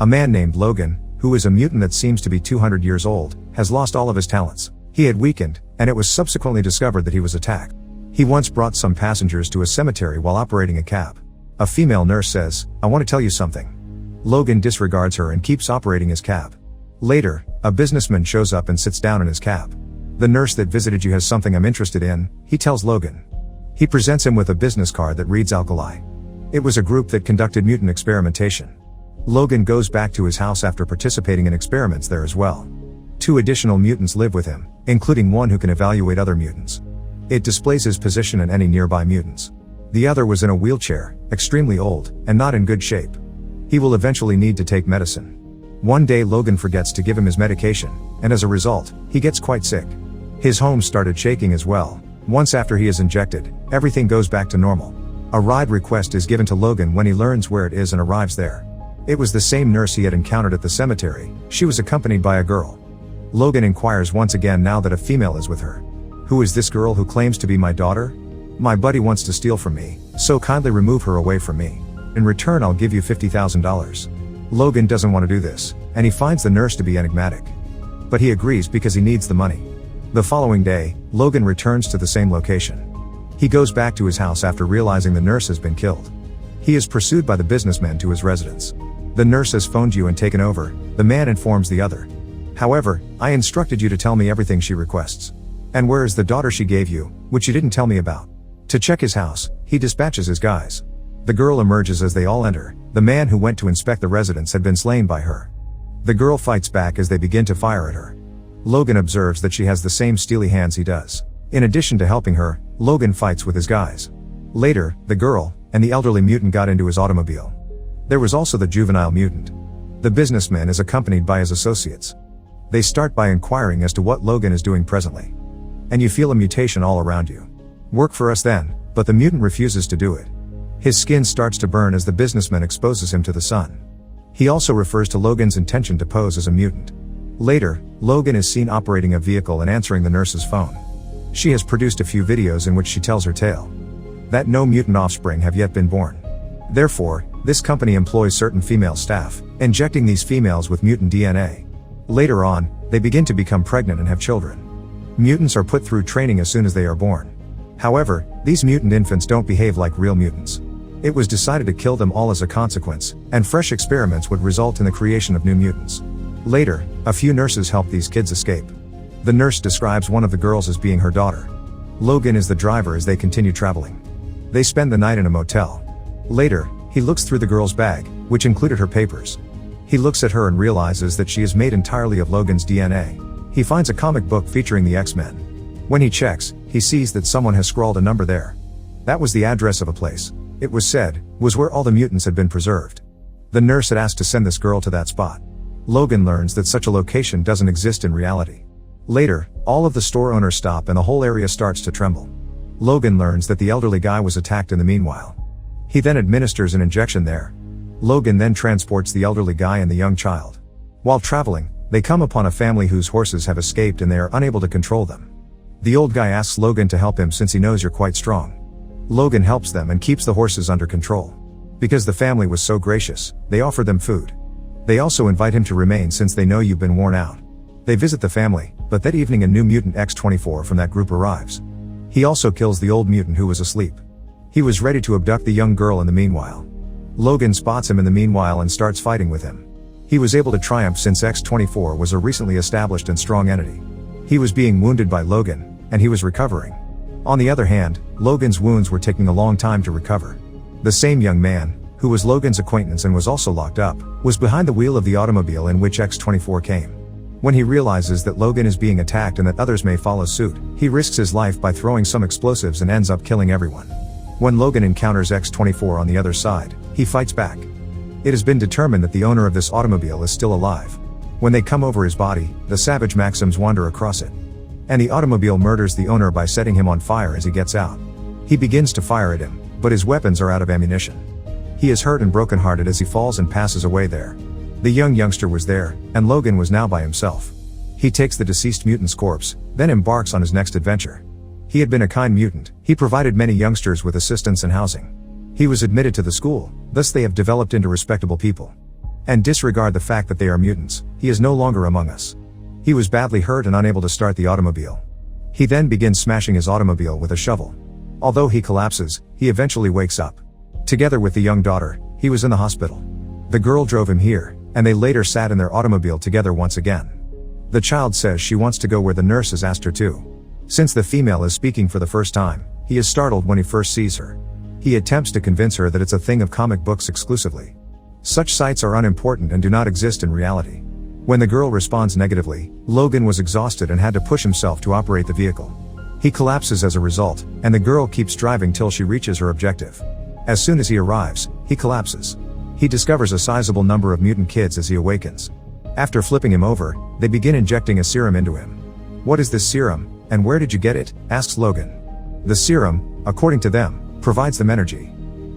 A man named Logan, who is a mutant that seems to be 200 years old, has lost all of his talents. He had weakened, and it was subsequently discovered that he was attacked. He once brought some passengers to a cemetery while operating a cab. A female nurse says, "I want to tell you something." Logan disregards her and keeps operating his cab. Later, a businessman shows up and sits down in his cab. "The nurse that visited you has something I'm interested in," he tells Logan. He presents him with a business card that reads Alkali. It was a group that conducted mutant experimentation. Logan goes back to his house after participating in experiments there as well. 2 additional mutants live with him, including one who can evaluate other mutants. It displays his position and any nearby mutants. The other was in a wheelchair, extremely old, and not in good shape. He will eventually need to take medicine. One day Logan forgets to give him his medication, and as a result, he gets quite sick. His home started shaking as well. Once after he is injected, everything goes back to normal. A ride request is given to Logan when he learns where it is and arrives there. It was the same nurse he had encountered at the cemetery. She was accompanied by a girl. Logan inquires once again now that a female is with her. "Who is this girl who claims to be my daughter? My buddy wants to steal from me, so kindly remove her away from me. In return I'll give you $50,000. Logan doesn't want to do this, and he finds the nurse to be enigmatic. But he agrees because he needs the money. The following day, Logan returns to the same location. He goes back to his house after realizing the nurse has been killed. He is pursued by the businessman to his residence. "The nurse has phoned you and taken over," the man informs the other. "However, I instructed you to tell me everything she requests. And where is the daughter she gave you, which you didn't tell me about?" To check his house, he dispatches his guys. The girl emerges as they all enter. The man who went to inspect the residence had been slain by her. The girl fights back as they begin to fire at her. Logan observes that she has the same steely hands he does. In addition to helping her, Logan fights with his guys. Later, the girl and the elderly mutant got into his automobile. There was also the juvenile mutant. The businessman is accompanied by his associates. They start by inquiring as to what Logan is doing presently. "And you feel a mutation all around you. Work for us then," but the mutant refuses to do it. His skin starts to burn as the businessman exposes him to the sun. He also refers to Logan's intention to pose as a mutant. Later, Logan is seen operating a vehicle and answering the nurse's phone. She has produced a few videos in which she tells her tale. That no mutant offspring have yet been born. Therefore, this company employs certain female staff, injecting these females with mutant DNA. Later on, they begin to become pregnant and have children. Mutants are put through training as soon as they are born. However, these mutant infants don't behave like real mutants. It was decided to kill them all as a consequence, and fresh experiments would result in the creation of new mutants. Later, a few nurses help these kids escape. The nurse describes one of the girls as being her daughter. Logan is the driver as they continue traveling. They spend the night in a motel. Later, he looks through the girl's bag, which included her papers. He looks at her and realizes that she is made entirely of Logan's DNA. He finds a comic book featuring the X-Men. When he checks, he sees that someone has scrawled a number there. That was the address of a place. It was said, was where all the mutants had been preserved. The nurse had asked to send this girl to that spot. Logan learns that such a location doesn't exist in reality. Later, all of the store owners stop and the whole area starts to tremble. Logan learns that the elderly guy was attacked in the meanwhile. He then administers an injection there. Logan then transports the elderly guy and the young child. While traveling, they come upon a family whose horses have escaped and they are unable to control them. The old guy asks Logan to help him since he knows you're quite strong. Logan helps them and keeps the horses under control. Because the family was so gracious, they offer them food. They also invite him to remain since they know you've been worn out. They visit the family, but that evening a new mutant X-24 from that group arrives. He also kills the old mutant who was asleep. He was ready to abduct the young girl in the meanwhile. Logan spots him in the meanwhile and starts fighting with him. He was able to triumph since X-24 was a recently established and strong entity. He was being wounded by Logan, and he was recovering. On the other hand, Logan's wounds were taking a long time to recover. The same young man, who was Logan's acquaintance and was also locked up, was behind the wheel of the automobile in which X-24 came. When he realizes that Logan is being attacked and that others may follow suit, he risks his life by throwing some explosives and ends up killing everyone. When Logan encounters X-24 on the other side, he fights back. It has been determined that the owner of this automobile is still alive. When they come over his body, the savage Maxims wander across it. And the automobile murders the owner by setting him on fire as he gets out. He begins to fire at him, but his weapons are out of ammunition. He is hurt and brokenhearted as he falls and passes away there. The young youngster was there, and Logan was now by himself. He takes the deceased mutant's corpse, then embarks on his next adventure. He had been a kind mutant. He provided many youngsters with assistance and housing. He was admitted to the school, thus they have developed into respectable people. And disregard the fact that they are mutants, he is no longer among us. He was badly hurt and unable to start the automobile. He then begins smashing his automobile with a shovel. Although he collapses, he eventually wakes up. Together with the young daughter, he was in the hospital. The girl drove him here, and they later sat in their automobile together once again. The child says she wants to go where the nurse has asked her to. Since the female is speaking for the first time, he is startled when he first sees her. He attempts to convince her that it's a thing of comic books exclusively. Such sites are unimportant and do not exist in reality. When the girl responds negatively, Logan was exhausted and had to push himself to operate the vehicle. He collapses as a result, and the girl keeps driving till she reaches her objective. As soon as he arrives, he collapses. He discovers a sizable number of mutant kids as he awakens. After flipping him over, they begin injecting a serum into him. "What is this serum, and where did you get it?" asks Logan. The serum, according to them, provides them energy.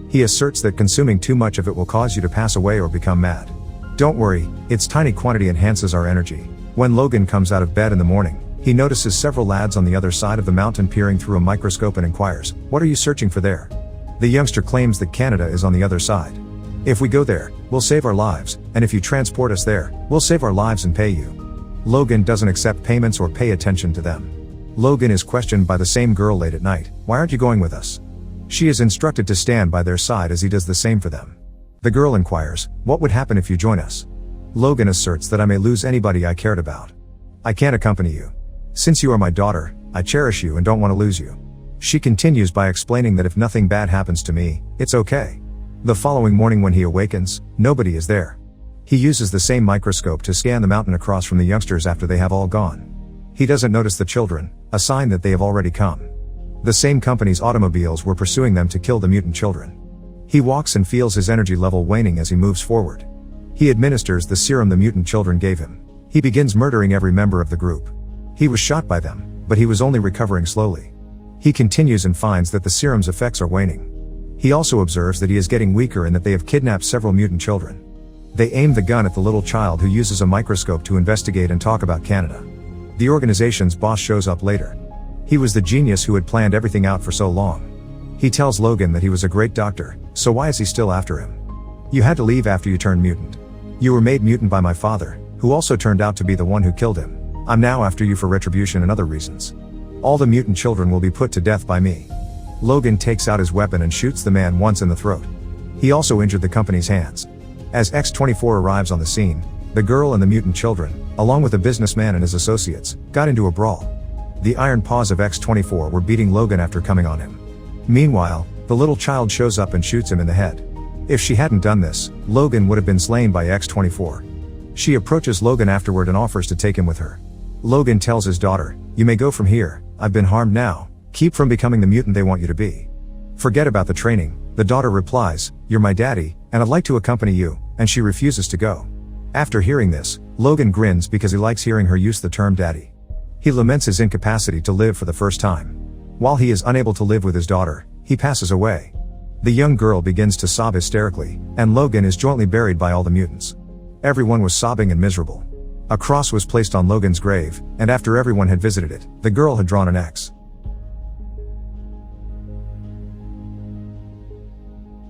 He asserts that consuming too much of it will cause you to pass away or become mad. "Don't worry, its tiny quantity enhances our energy." When Logan comes out of bed in the morning, he notices several lads on the other side of the mountain peering through a microscope and inquires, "What are you searching for there?" The youngster claims that Canada is on the other side. "If we go there, we'll save our lives, and if you transport us there, we'll save our lives and pay you." Logan doesn't accept payments or pay attention to them. Logan is questioned by the same girl late at night, "Why aren't you going with us?" She is instructed to stand by their side as he does the same for them. The girl inquires, "What would happen if you join us?" Logan asserts that I may lose anybody I cared about. "I can't accompany you. Since you are my daughter, I cherish you and don't want to lose you." She continues by explaining that if nothing bad happens to me, it's okay. The following morning when he awakens, nobody is there. He uses the same microscope to scan the mountain across from the youngsters after they have all gone. He doesn't notice the children, a sign that they have already come. The same company's automobiles were pursuing them to kill the mutant children. He walks and feels his energy level waning as he moves forward. He administers the serum the mutant children gave him. He begins murdering every member of the group. He was shot by them, but he was only recovering slowly. He continues and finds that the serum's effects are waning. He also observes that he is getting weaker and that they have kidnapped several mutant children. They aim the gun at the little child who uses a microscope to investigate and talk about Canada. The organization's boss shows up later. He was the genius who had planned everything out for so long. He tells Logan that he was a great doctor, so why is he still after him? "You had to leave after you turned mutant. You were made mutant by my father, who also turned out to be the one who killed him. I'm now after you for retribution and other reasons. All the mutant children will be put to death by me." Logan takes out his weapon and shoots the man once in the throat. He also injured the company's hands. As X-24 arrives on the scene, the girl and the mutant children, along with a businessman and his associates, got into a brawl. The iron paws of X-24 were beating Logan after coming on him. Meanwhile, the little child shows up and shoots him in the head. If she hadn't done this, Logan would have been slain by X-24. She approaches Logan afterward and offers to take him with her. Logan tells his daughter, "You may go from here, I've been harmed now. Keep from becoming the mutant they want you to be." "Forget about the training," the daughter replies, "You're my daddy, and I'd like to accompany you," and she refuses to go. After hearing this, Logan grins because he likes hearing her use the term daddy. He laments his incapacity to live for the first time. While he is unable to live with his daughter, he passes away. The young girl begins to sob hysterically, and Logan is jointly buried by all the mutants. Everyone was sobbing and miserable. A cross was placed on Logan's grave, and after everyone had visited it, the girl had drawn an X.